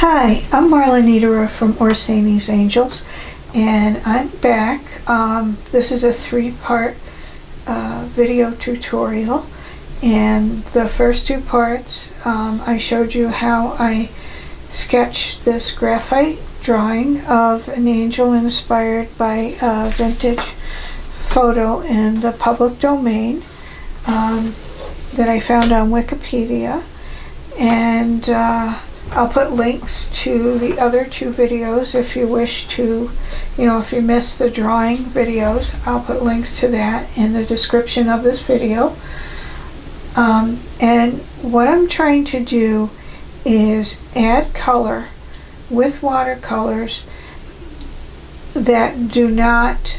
Hi, I'm Marla Niederer from OrsinisAngels, and I'm back. This is a three-part video tutorial, and the first two parts I showed you how I sketched this graphite drawing of an angel inspired by a vintage photo in the public domain that I found on Wikipedia, and I'll put links to the other two videos if you wish to, if you missed the drawing videos, I'll put links to that in the description of this video. And what I'm trying to do is add color with watercolors that do not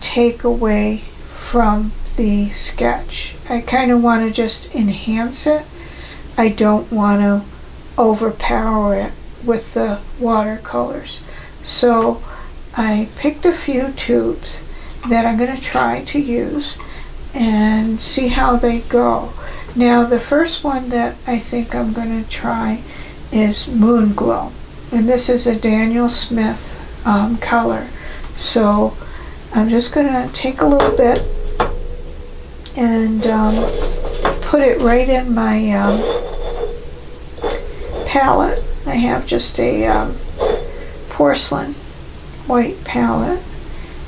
take away from the sketch. I kind of want to just enhance it. I don't want to overpower it with the watercolors. So I picked a few tubes that I'm going to try to use and see how they go. Now the first one that I think I'm going to try is Moon Glow, and this is a Daniel Smith color. So I'm just going to take a little bit and put it right in my palette. I have just a porcelain white palette,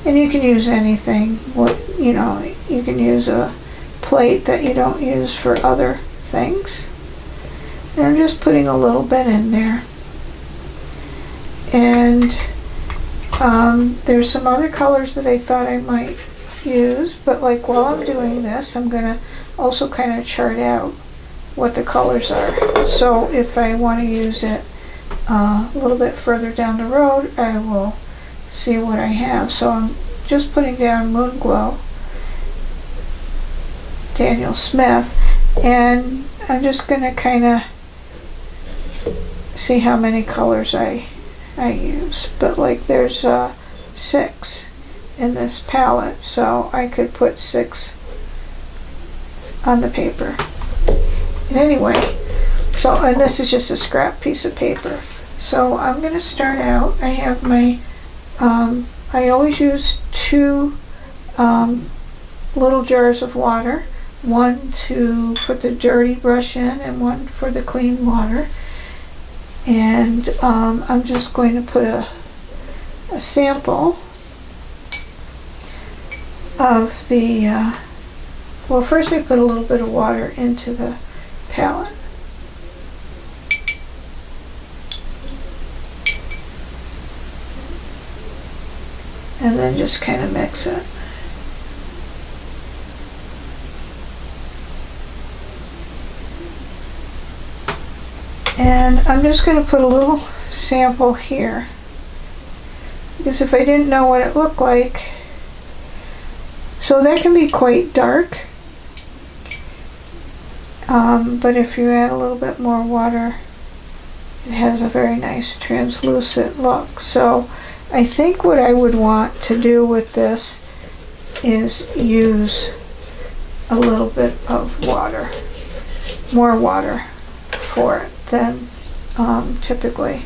and you can use anything. You can use a plate that you don't use for other things. And I'm just putting a little bit in there. And there's some other colors that I thought I might use, but like while I'm doing this, I'm gonna also kind of chart out what the colors are. So if I want to use it a little bit further down the road, I will see what I have. So I'm just putting down Moon Glow, Daniel Smith, and I'm just going to kind of see how many colors I use. But like there's 6 in this palette, so I could put 6 on the paper. And anyway, and this is just a scrap piece of paper. So I'm going to start out. I have my, I always use 2 little jars of water, one to put the dirty brush in and one for the clean water. And I'm just going to put a sample of the, well, first I put a little bit of water into the palette. And then just kind of mix it. And I'm just going to put a little sample here, because if I didn't know what it looked like, so that can be quite dark. But if you add a little bit more water, it has a very nice translucent look. So I think what I would want to do with this is use a little bit of water, more water for it than typically.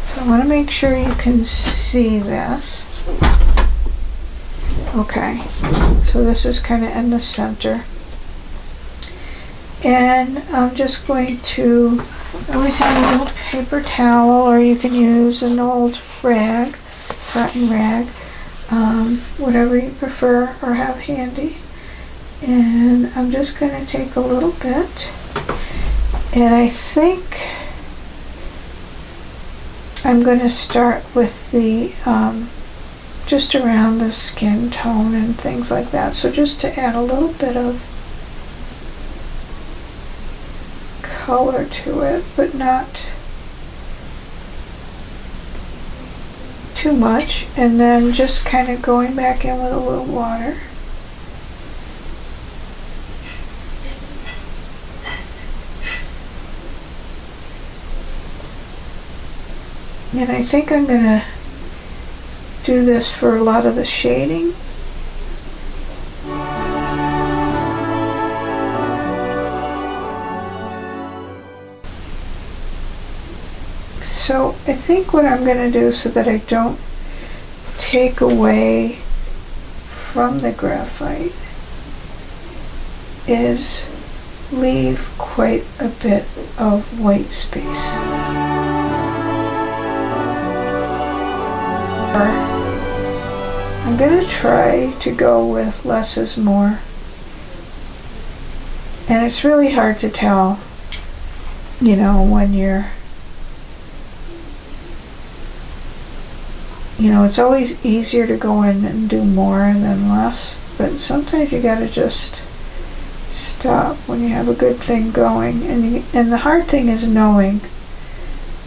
So I want to make sure you can see this. Okay, so this is kind of in the center. And I'm just going to, I always have a little paper towel, or you can use an old rag, cotton rag, whatever you prefer or have handy. And I'm just going to take a little bit, and I think I'm going to start with the, just around the skin tone and things like that. So just to add a little bit of color to it, but not too much, and then just kind of going back in with a little water. And I think I'm going to do this for a lot of the shading. So I think what I'm going to do, so that I don't take away from the graphite, is leave quite a bit of white space. I'm going to try to go with less is more. And it's really hard to tell, you know, when you're, you know, it's always easier to go in and do more than less, but sometimes you gotta just stop when you have a good thing going, and the hard thing is knowing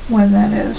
when that is.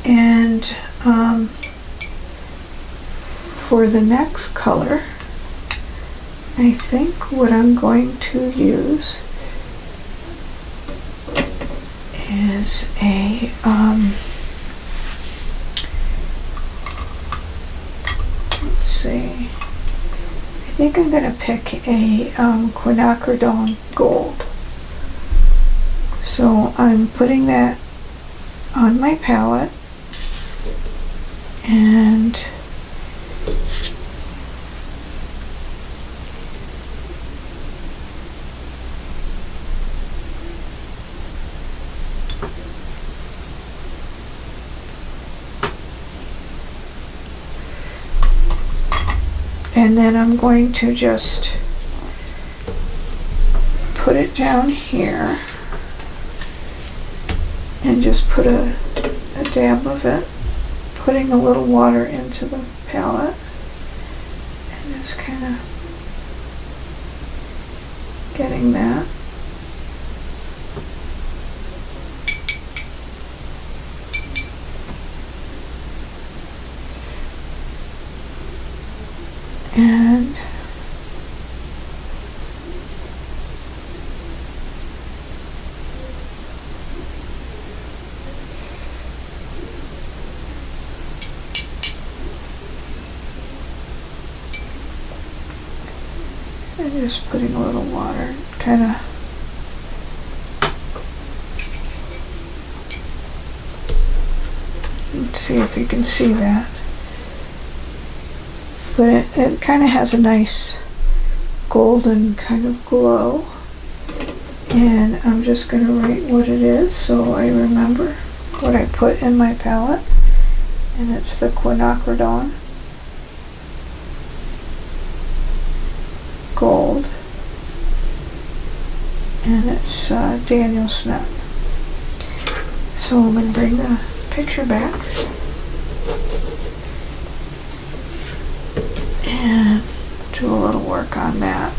And for the next color, I think what I'm going to use is a let's see, I think I'm going to pick a quinacridone gold. So I'm putting that on my palette, and then I'm going to just put it down here and just put a dab of it, putting a little water into the palette, and just kind of getting that. And just putting a little water, kind of let's see if you can see that. But it kind of has a nice golden kind of glow. And I'm just going to write what it is so I remember what I put in my palette. And it's the quinacridone gold. And it's Daniel Smith. So I'm going to bring the picture back. And do a little work on that.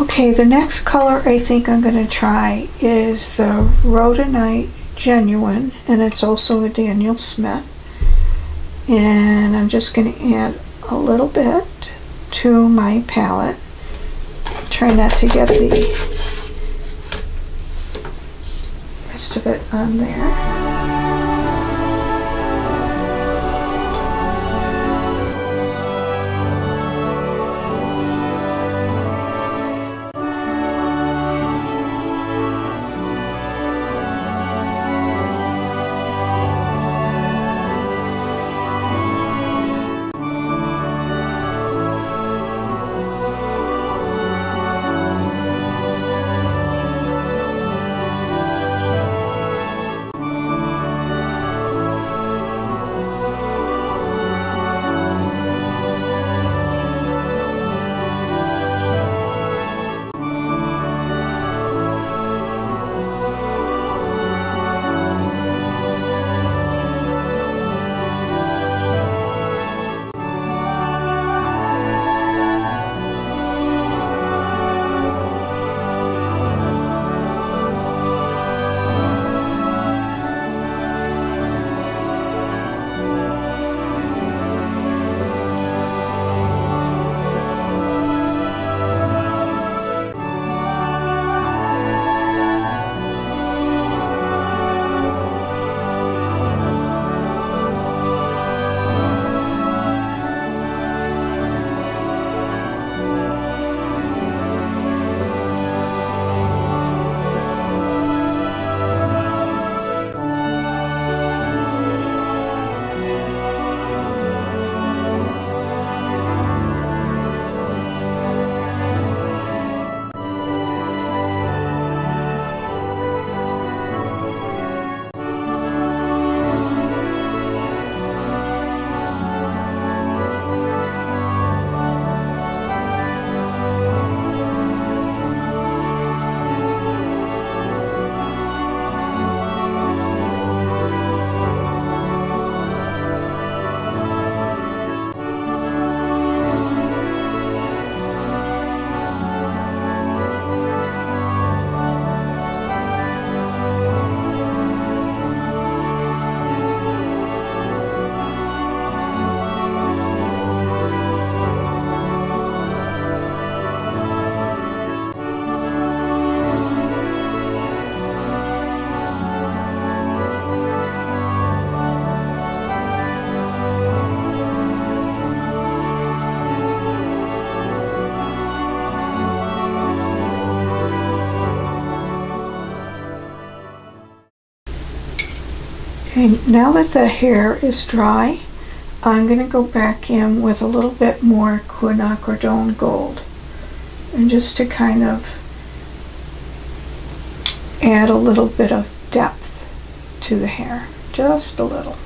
Okay, the next color I think I'm going to try is the Rhodonite Genuine, and it's also a Daniel Smith. And I'm just going to add a little bit to my palette. Try not to get the rest of it on there. Okay, now that the hair is dry, I'm going to go back in with a little bit more quinacridone gold, and just to kind of add a little bit of depth to the hair, just a little.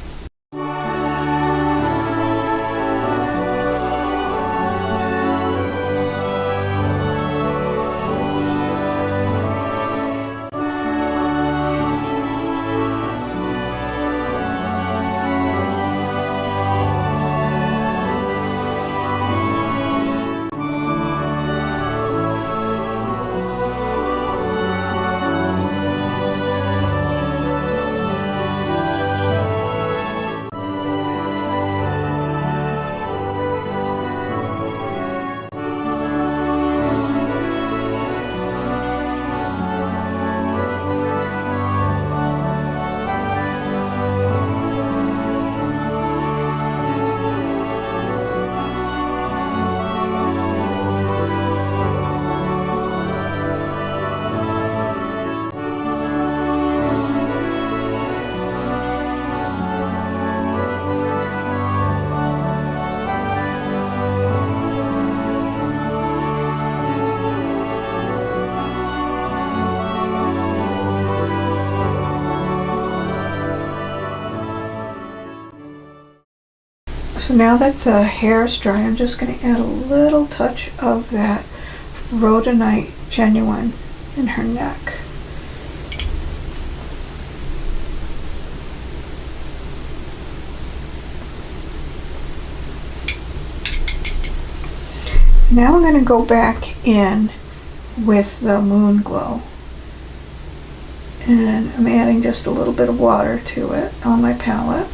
So now that the hair is dry, I'm just going to add a little touch of that Rhodonite Genuine in her neck. Now I'm going to go back in with the Moon Glow. And I'm adding just a little bit of water to it on my palette.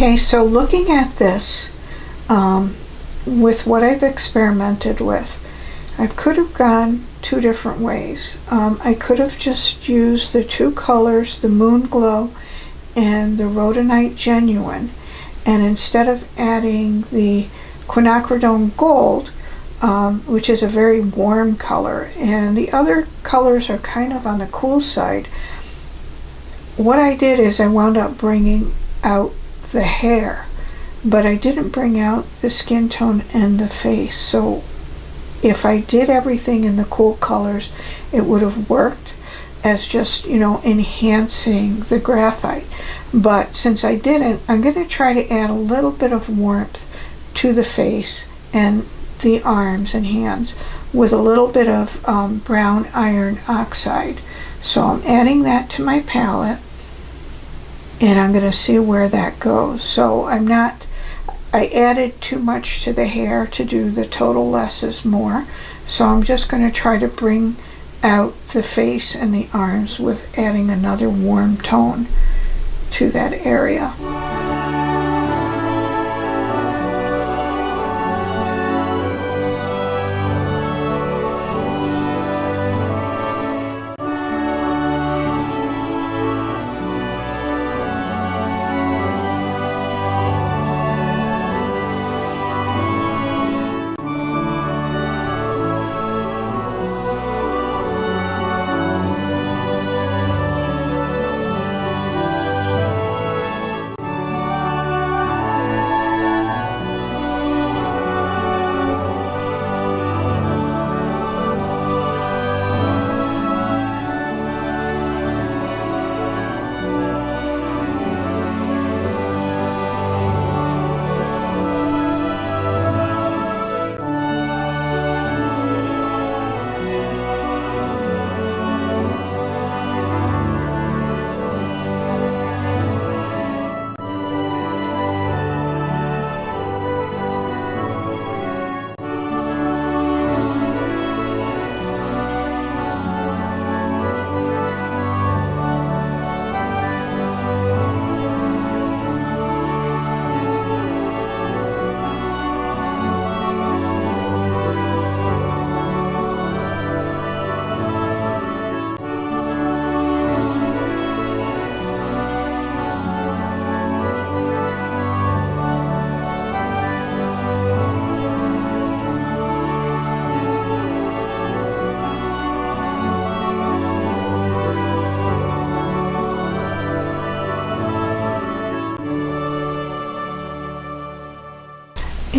Okay, so looking at this, with what I've experimented with, I could have gone two different ways. I could have just used the two colors, the Moon Glow and the Rhodonite Genuine, and instead of adding the quinacridone Gold, which is a very warm color, and the other colors are kind of on the cool side, what I did is I wound up bringing out the hair, but I didn't bring out the skin tone and the face. So if I did everything in the cool colors, it would have worked as just, you know, enhancing the graphite. But since I didn't, I'm going to try to add a little bit of warmth to the face and the arms and hands with a little bit of brown iron oxide. So I'm adding that to my palette, and I'm going to see where that goes. So I added too much to the hair to do the total less is more. So I'm just going to try to bring out the face and the arms with adding another warm tone to that area.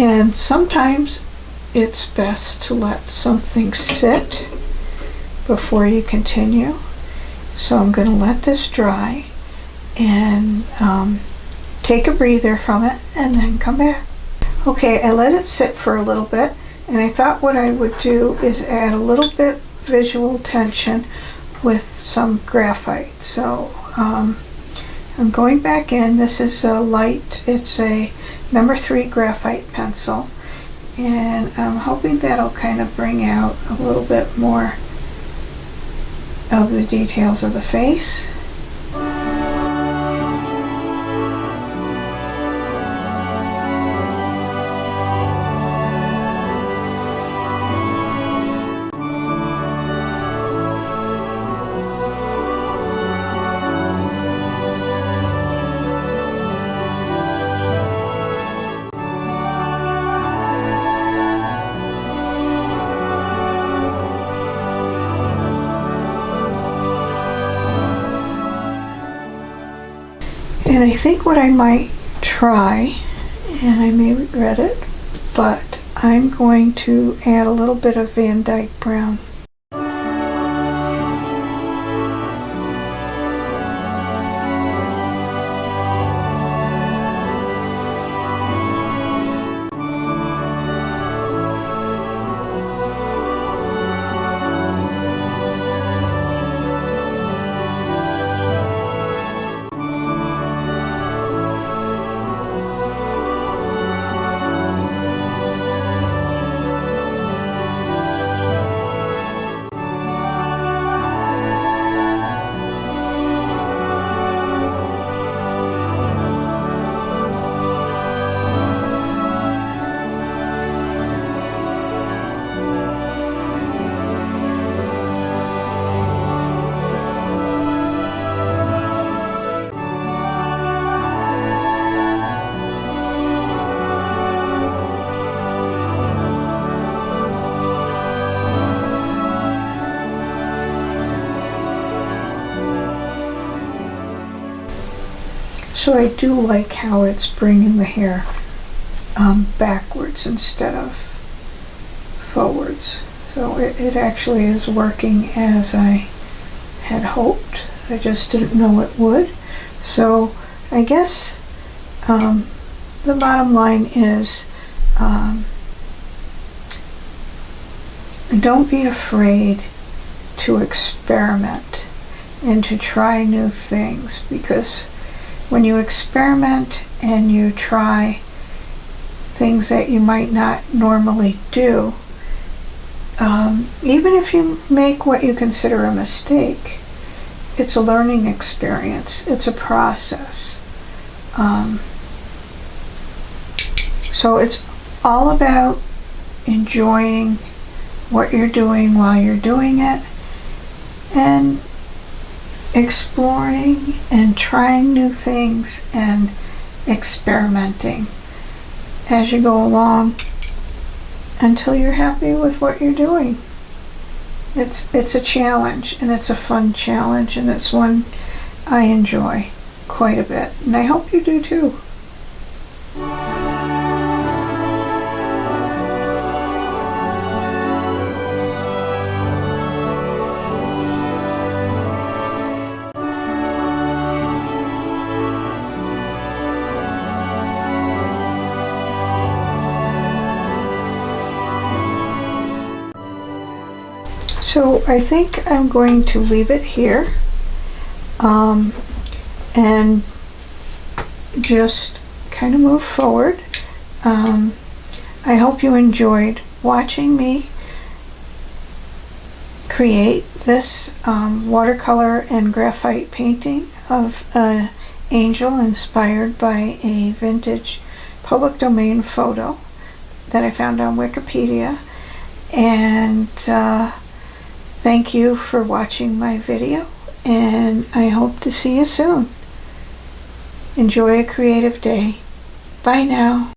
And sometimes it's best to let something sit before you continue. So I'm going to let this dry and take a breather from it and then come back. Okay, I let it sit for a little bit, and I thought what I would do is add a little bit visual tension with some graphite. So I'm going back in. This is a light, it's a number 3 graphite pencil, and I'm hoping that'll kind of bring out a little bit more of the details of the face. And I think what I might try, and I may regret it, but I'm going to add a little bit of Van Dyke brown. So I do like how it's bringing the hair backwards instead of forwards. So it actually is working as I had hoped. I just didn't know it would. So I guess the bottom line is don't be afraid to experiment and to try new things, because when you experiment and you try things that you might not normally do, even if you make what you consider a mistake, it's a learning experience. It's a process. So it's all about enjoying what you're doing while you're doing it, and exploring and trying new things and experimenting as you go along until you're happy with what you're doing. It's a challenge, and it's a fun challenge, and it's one I enjoy quite a bit, and I hope you do too. So I think I'm going to leave it here and just kind of move forward. I hope you enjoyed watching me create this watercolor and graphite painting of an angel inspired by a vintage public domain photo that I found on Wikipedia. And thank you for watching my video, and I hope to see you soon. Enjoy a creative day. Bye now.